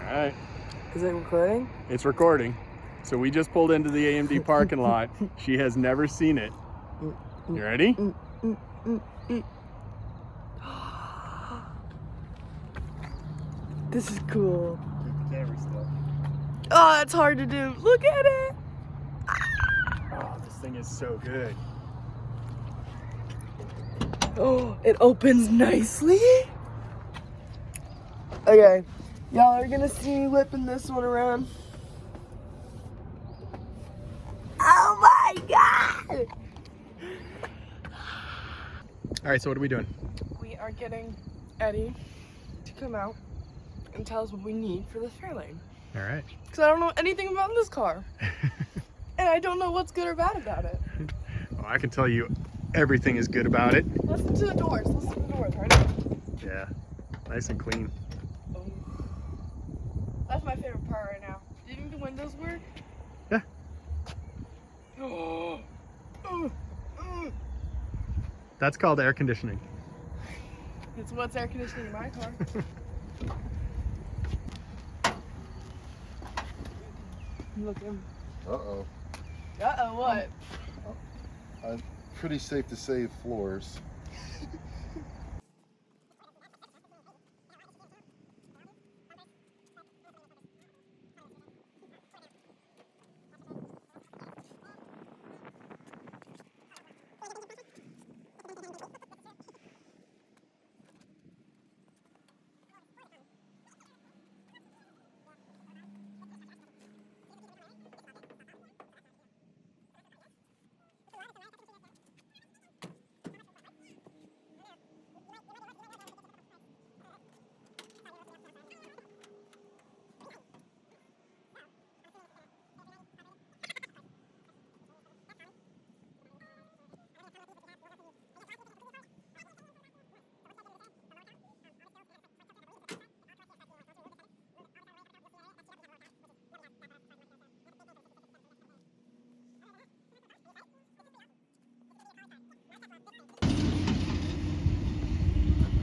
All right. Is it recording? It's recording. So we just pulled into the AMD parking lot. She has never seen it. You ready? This is cool. Keep the camera still. Oh, it's hard to do. Look at it. Oh, this thing is so good. Oh, it opens nicely. Okay, y'all are gonna see me whipping this one around. Oh my God! All right, so what are we doing? We are getting Eddie to come out and tell us what we need for this Fairlane. All right. Because I don't know anything about this car. And I don't know what's good or bad about it. Well, I can tell you everything is good about it. Listen to the doors. Listen to the doors right now. Yeah, nice and clean. Oh. That's my favorite part right now. Do you think the windows work? Yeah. Oh. That's called air conditioning. It's what's air conditioning in my car. Look at him. Uh-oh. Uh-oh, what? Pretty safe to say floors.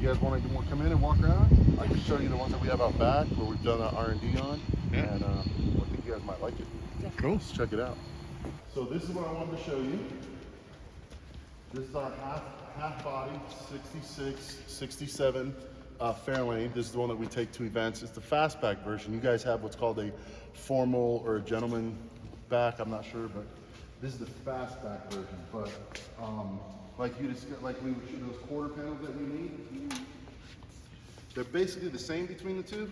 You guys want to come in and walk around? I can show you the ones that we have out back where we've done R&D on, Yeah. and I think you guys might like it. Cool. Let's check it out. So this is what I wanted to show you. This is our half body 66, 67 Fairlane. This is the one that we take to events. It's the fastback version. You guys have what's called a formal or a gentleman back. I'm not sure, but this is the fastback version. But like we would show those quarter panels that we need. They're basically the same between the two.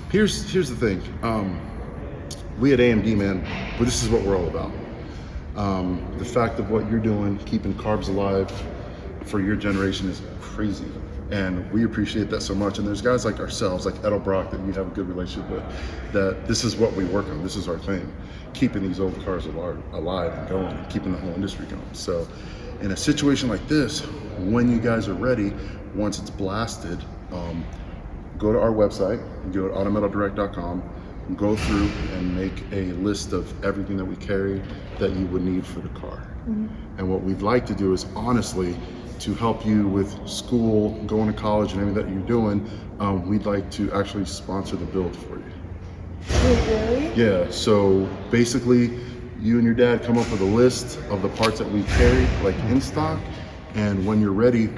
Here's the thing. We at AMD, man, this is what we're all about. The fact of what you're doing, keeping carbs alive for your generation is crazy. And we appreciate that so much. And there's guys like ourselves, like Edelbrock, that you have a good relationship with, that this is what we work on. This is our thing, keeping these old cars alive and going, and keeping the whole industry going. So in a situation like this, when you guys are ready, once it's blasted, go to our website, go to autometaldirect.com, go through and make a list of everything that we carry that you would need for the car. Mm-hmm. And what we'd like to do is, honestly, to help you with school, going to college, and everything that you're doing, we'd like to actually sponsor the build for you. Wait, really? Yeah, so basically, you and your dad come up with a list of the parts that we carry, like in stock, and when you're ready,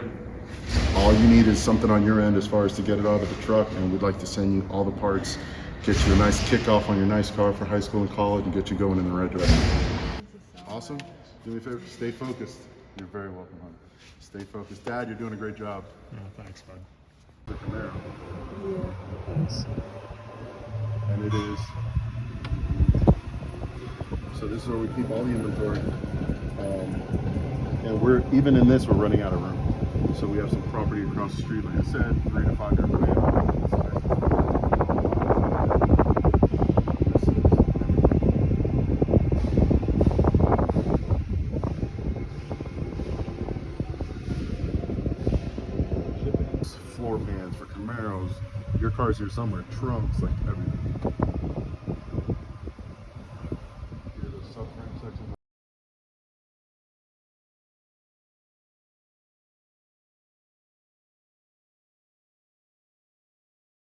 all you need is something on your end as far as to get it out of the truck, and we'd like to send you all the parts, get you a nice kickoff on your nice car for high school and college, and get you going in the right direction. Awesome. Do me a favor, stay focused. You're very welcome, hon. Stay focused. Dad, you're doing a great job. Oh, thanks, bud. The Camaro. Yeah, thanks. And it is. So this is where we keep all the inventory. And we're, even in this, we're running out of room. So we have some property across the street, like I said, 3 to 5 year plan. Floor pans for Camaros. Your car's here somewhere. Trunks, like everything.